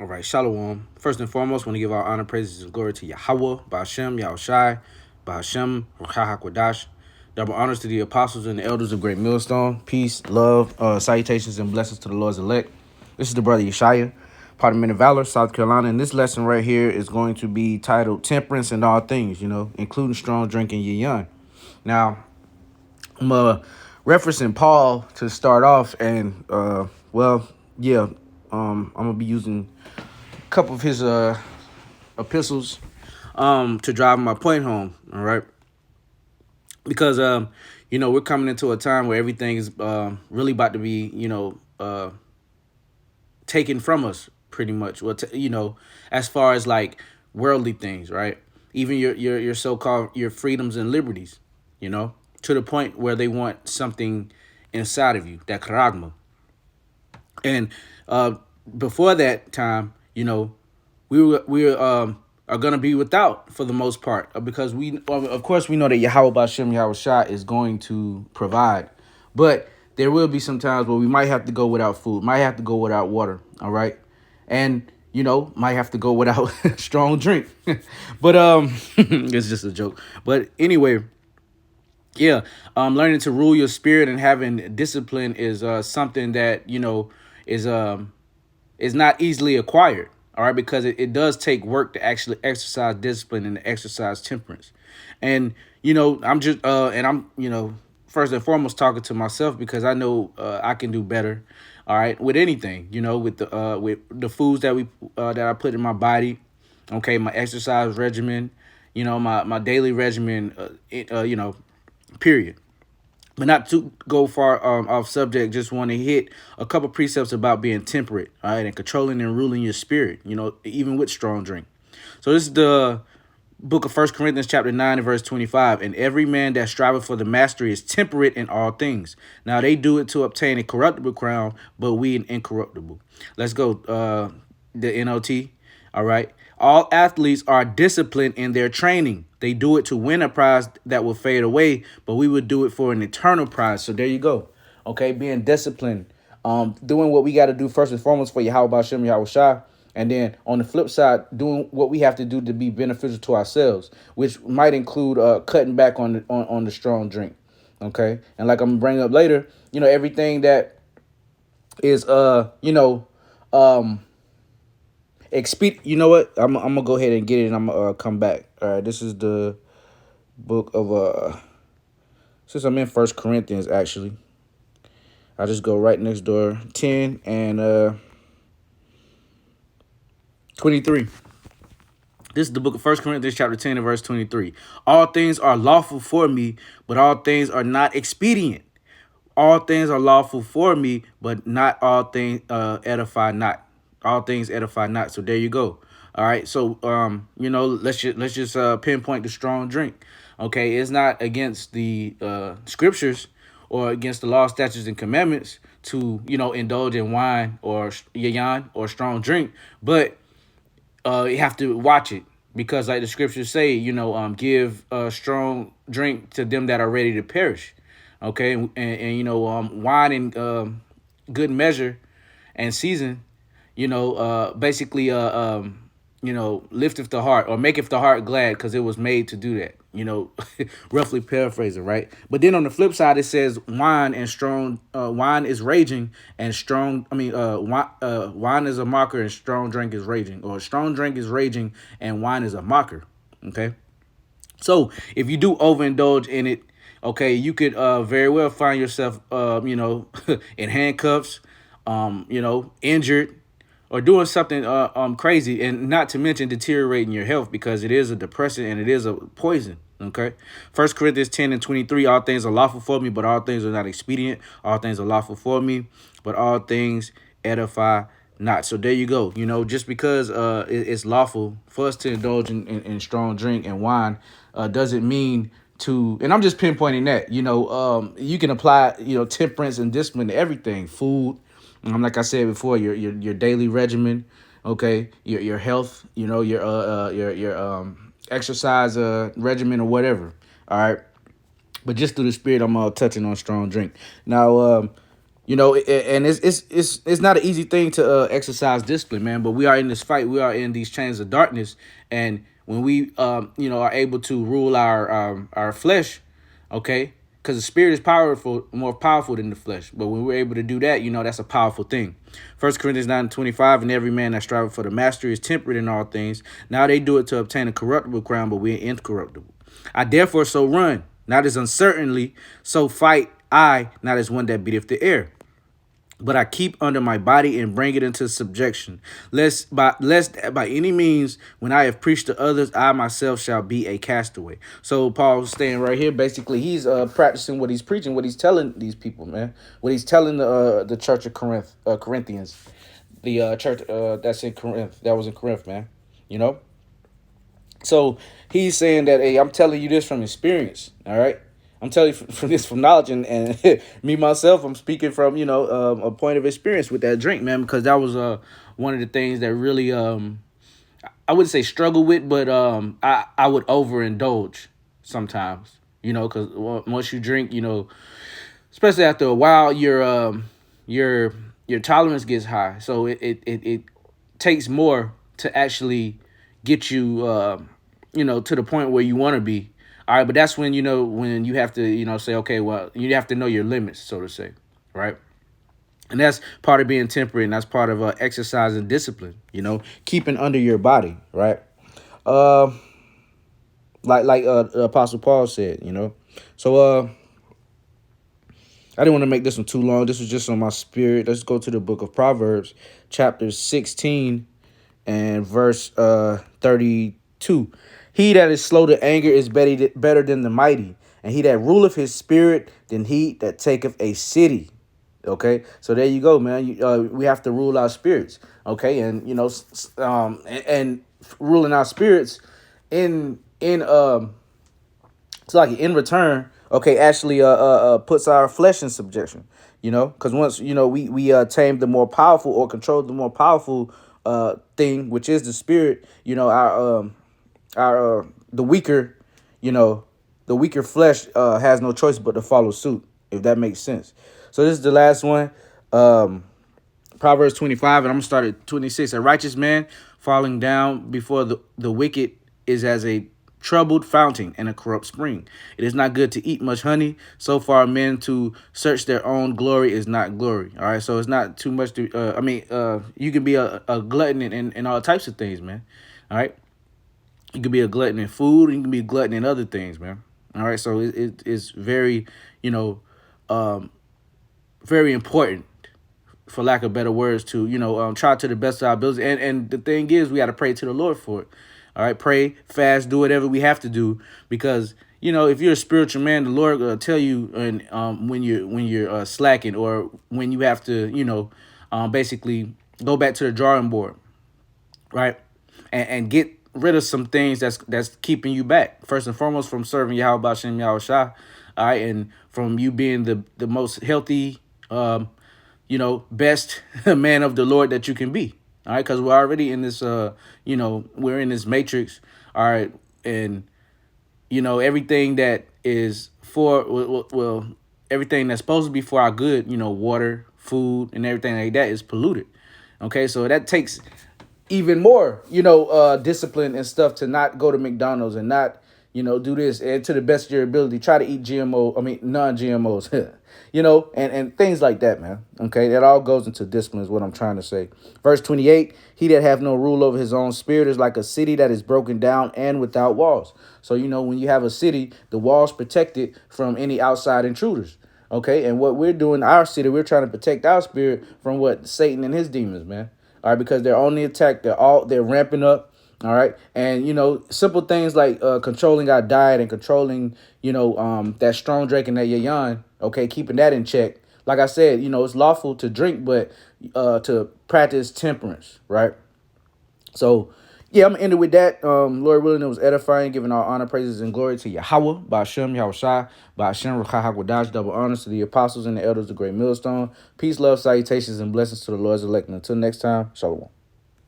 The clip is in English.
All right, Shalom. First and foremost, want to give our honor, praises, and glory to Yahweh, Ba'ashem, Yahushai, Ba'ashem, Ruach HaKodash. Double honors to the apostles and the elders of Great Millstone. Peace, love, salutations, and blessings to the Lord's elect. This is the brother Yeshaya, part of Men of Valor, South Carolina. And this lesson right here is going to be titled Temperance in All Things, including strong drink and yayan. Now, I'm referencing Paul to start off, and, I'm going to be using couple of his epistles to drive my point home. All right, because we're coming into a time where everything is really about to be taken from us, pretty much. Well, as far as like worldly things, right? Even your so-called your freedoms and liberties, to the point where they want something inside of you, that charagma. And before that time, we are gonna be without for the most part, because of course we know that Yahweh Bashem Yahweh Shah is going to provide, but there will be some times where we might have to go without food, might have to go without water. All right, and might have to go without strong drink. But it's just a joke. But anyway, yeah, learning to rule your spirit and having discipline is something that is not easily acquired. All right, because it does take work to actually exercise discipline and to exercise temperance. And I'm just first and foremost talking to myself, because I know I can do better. All right, with anything, with the foods that I put in my body. Okay, my exercise regimen, my daily regimen, period. But not to go far off subject, just want to hit a couple precepts about being temperate, all right, and controlling and ruling your spirit, even with strong drink. So this is the book of 1 Corinthians chapter 9 and verse 25. And every man that striveth for the mastery is temperate in all things. Now they do it to obtain a corruptible crown, but we an incorruptible. Let's go. The NOT. All right. All athletes are disciplined in their training. They do it to win a prize that will fade away, but we would do it for an eternal prize. So there you go. Okay, being disciplined, doing what we got to do first and foremost for Yahweh Bashem Yahweh Shah, and then on the flip side, doing what we have to do to be beneficial to ourselves, which might include cutting back on the strong drink. Okay, and like I'm gonna bring up later, everything that is you know what? I'm gonna go ahead and get it, and I'm gonna come back. All right, this is the book of since I'm in 1 Corinthians, actually, I'll just go right next door, 10 and 23. This is the book of 1 Corinthians chapter 10 and verse 23. All things are lawful for me, but all things are not expedient. All things are lawful for me, but not all things edify not. All things edify not. So there you go. All right. So let's just pinpoint the strong drink. Okay, it's not against the scriptures or against the law, statutes, and commandments to indulge in wine or yayan or strong drink, but you have to watch it, because like the scriptures say, give strong drink to them that are ready to perish. Okay, and wine in good measure and season, basically lifteth the heart, or maketh the heart glad, because it was made to do that. Roughly paraphrasing, right? But then on the flip side, it says wine and strong wine is raging, and strong. Wine is a mocker, and strong drink is raging, or strong drink is raging, and wine is a mocker. Okay, so if you do overindulge in it, okay, you could very well find yourself, in handcuffs, injured, or doing something crazy, and not to mention deteriorating your health, because it is a depressant and it is a poison. Okay, 1 Corinthians 10 and 23. All things are lawful for me, but all things are not expedient. All things are lawful for me, but all things edify not. So there you go. Just because it's lawful for us to indulge in strong drink and wine, doesn't mean to, and I'm just pinpointing that, you can apply, temperance and discipline to everything, food, like I said before, your daily regimen, okay, your health, your exercise regimen or whatever. All right, but just through the spirit, I'm touching on strong drink now. And it's not an easy thing to exercise discipline, man. But we are in this fight. We are in these chains of darkness, and when we are able to rule our flesh, okay, because the spirit is powerful, more powerful than the flesh. But when we're able to do that, that's a powerful thing. 1 Corinthians 9:25, and every man that striveth for the mastery is temperate in all things. Now they do it to obtain a corruptible crown, but we are incorruptible. I therefore so run, not as uncertainly, so fight I, not as one that beateth the air, but I keep under my body and bring it into subjection, lest by any means, when I have preached to others, I myself shall be a castaway. So Paul's staying right here. Basically, he's practicing what he's preaching, what he's telling these people, man. What he's telling the church of Corinthians, the church that's in Corinth, that was in Corinth, man. You know. So he's saying that, hey, I'm telling you this from experience, all right? I'm telling you from this from knowledge, and me myself, I'm speaking from a point of experience with that drink, man, because that was one of the things that really I wouldn't say struggle with, but I would overindulge sometimes, because once you drink, especially after a while, your tolerance gets high, so it takes more to actually get you to the point where you want to be. All right, but that's when when you have to say, okay, well, you have to know your limits, so to say, right? And that's part of being temperate, and that's part of exercise and discipline, keeping under your body, right? uh like the Apostle Paul said, so I didn't want to make this one too long. This was just on my spirit. Let's go to the book of Proverbs, chapter 16 and verse 32. He that is slow to anger is better than the mighty, and he that ruleth his spirit than he that taketh a city. Okay, so there you go, man. We have to rule our spirits. Okay, and and ruling our spirits in it's like in return, okay, actually puts our flesh in subjection, because once we tame the more powerful or control the more powerful thing, which is the spirit, our the weaker, the weaker flesh has no choice but to follow suit, if that makes sense. So this is the last one. Proverbs 25, and I'm gonna start at 26. A righteous man falling down before the wicked is as a troubled fountain and a corrupt spring. It is not good to eat much honey. So far, men to search their own glory is not glory. All right, so it's not too much to. You can be a glutton in all types of things, man. All right, you can be a glutton in food. And you can be a glutton in other things, man. All right, so it's very, very important, for lack of better words, to try to the best of our ability. And the thing is, we got to pray to the Lord for it. All right, pray, fast, do whatever we have to do, because if you're a spiritual man, the Lord will tell you, and when you're slacking, or when you have to basically go back to the drawing board, right, and get rid of some things that's keeping you back. First and foremost, from serving Yahweh B'Shem Yahweh Shah, all right, and from you being the most healthy, best man of the Lord that you can be. All right, because we're already in this, we're in this matrix. All right, and everything that is well, everything that's supposed to be for our good, water, food, and everything like that is polluted. Okay, so that takes even more, discipline and stuff to not go to McDonald's and not, do this, and to the best of your ability, try to eat non-GMOs, and things like that, man. Okay, that all goes into discipline is what I'm trying to say. Verse 28, he that have no rule over his own spirit is like a city that is broken down and without walls. So, when you have a city, the walls protect it from any outside intruders. Okay, and what we're doing in our city, we're trying to protect our spirit from what Satan and his demons, man. All right, because they're on the attack. They're ramping up. All right. And, simple things like controlling our diet and controlling, that strong drink and that yayan. OK, keeping that in check. Like I said, it's lawful to drink, but to practice temperance. Right. So, yeah, I'm going to end it with that. Lord willing, it was edifying, giving all honor, praises, and glory to Yahweh, Ba'Shem, Yahweh Shai, Ba'Shem, Ruchah HaKodash, double honors to the apostles and the elders of the great millstone. Peace, love, salutations, and blessings to the Lord's elect. And until next time, shalom.